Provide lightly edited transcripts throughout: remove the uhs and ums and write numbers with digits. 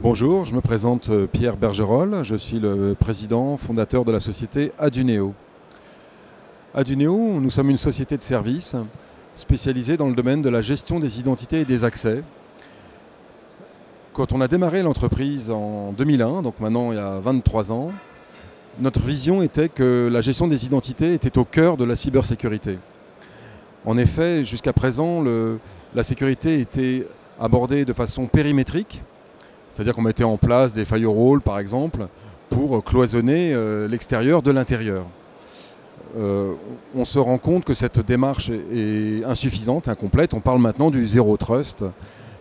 Bonjour, je me présente Pierre Bergerol, je suis le président fondateur de la société Aduneo. Aduneo, nous sommes une société de services spécialisée dans le domaine de la gestion des identités et des accès. Quand on a démarré l'entreprise en 2001, donc maintenant il y a 23 ans, notre vision était que la gestion des identités était au cœur de la cybersécurité. En effet, jusqu'à présent, la sécurité était abordée de façon périmétrique, c'est-à-dire qu'on mettait en place des firewalls, par exemple, pour cloisonner l'extérieur de l'intérieur. On se rend compte que cette démarche est insuffisante, incomplète. On parle maintenant du Zero Trust,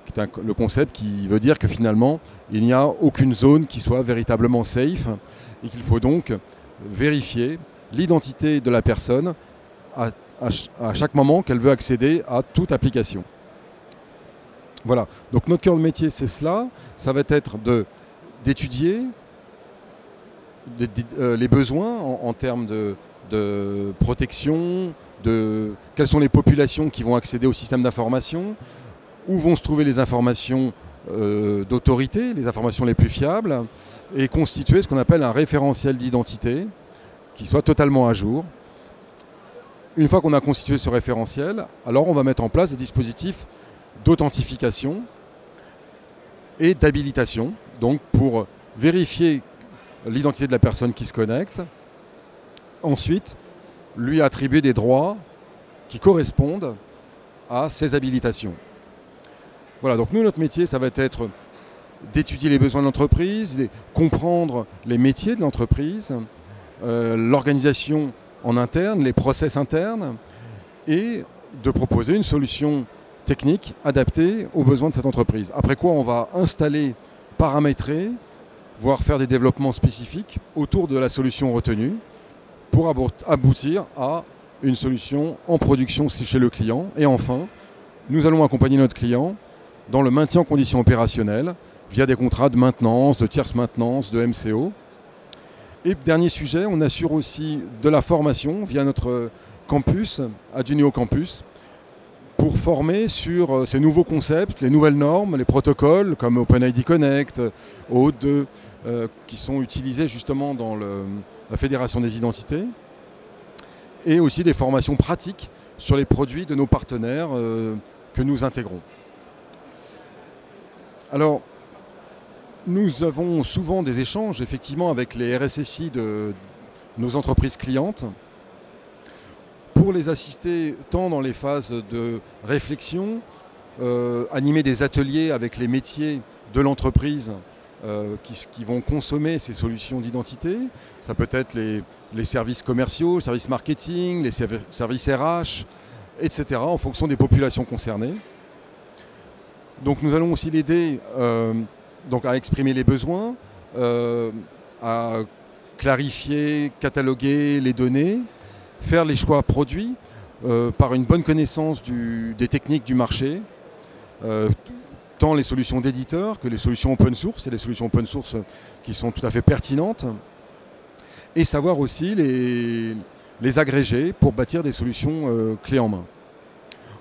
qui est le concept qui veut dire que finalement, il n'y a aucune zone qui soit véritablement safe et qu'il faut donc vérifier l'identité de la personne à chaque moment qu'elle veut accéder à toute application. Voilà, donc notre cœur de métier c'est cela, ça va être d'étudier les besoins en termes de protection, quelles sont les populations qui vont accéder au système d'information, où vont se trouver les informations d'autorité, les informations les plus fiables, et constituer ce qu'on appelle un référentiel d'identité qui soit totalement à jour. Une fois qu'on a constitué ce référentiel, alors on va mettre en place des dispositifs d'authentification et d'habilitation, donc pour vérifier l'identité de la personne qui se connecte. Ensuite, lui attribuer des droits qui correspondent à ces habilitations. Voilà, donc nous, notre métier, ça va être d'étudier les besoins de l'entreprise, de comprendre les métiers de l'entreprise, l'organisation en interne, les process internes, et de proposer une solution technique adaptée aux besoins de cette entreprise. Après quoi, on va installer, paramétrer, voire faire des développements spécifiques autour de la solution retenue pour aboutir à une solution en production chez le client. Et enfin, nous allons accompagner notre client dans le maintien en conditions opérationnelles via des contrats de maintenance, de tierce maintenance, de MCO. Et dernier sujet, on assure aussi de la formation via notre campus, Aduneo Campus, pour former sur ces nouveaux concepts, les nouvelles normes, les protocoles comme OpenID Connect, OAuth2, qui sont utilisés justement dans la fédération des identités, et aussi des formations pratiques sur les produits de nos partenaires que nous intégrons. Alors, nous avons souvent des échanges effectivement avec les RSSI de nos entreprises clientes pour les assister tant dans les phases de réflexion, animer des ateliers avec les métiers de l'entreprise qui vont consommer ces solutions d'identité. Ça peut être les services commerciaux, les services marketing, les services RH, etc. en fonction des populations concernées. Donc nous allons aussi l'aider à exprimer les besoins, à clarifier, cataloguer les données, faire les choix produits par une bonne connaissance des techniques du marché, tant les solutions d'éditeurs que les solutions open source, et les solutions open source qui sont tout à fait pertinentes, et savoir aussi les agréger pour bâtir des solutions clés en main.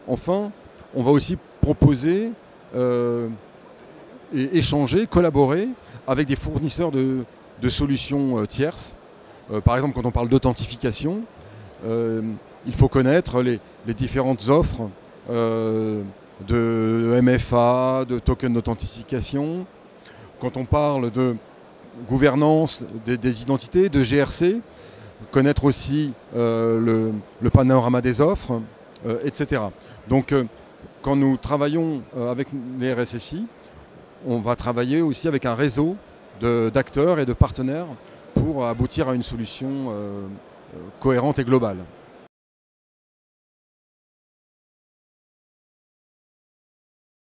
Enfin, on va aussi proposer et échanger, collaborer avec des fournisseurs de solutions tierces. Par exemple, quand on parle d'authentification, il faut connaître les différentes offres de MFA, de token d'authentification. Quand on parle de gouvernance des identités, de GRC, connaître aussi le panorama des offres, etc. Donc, quand nous travaillons avec les RSSI, on va travailler aussi avec un réseau d'acteurs et de partenaires pour aboutir à une solution cohérente et globale.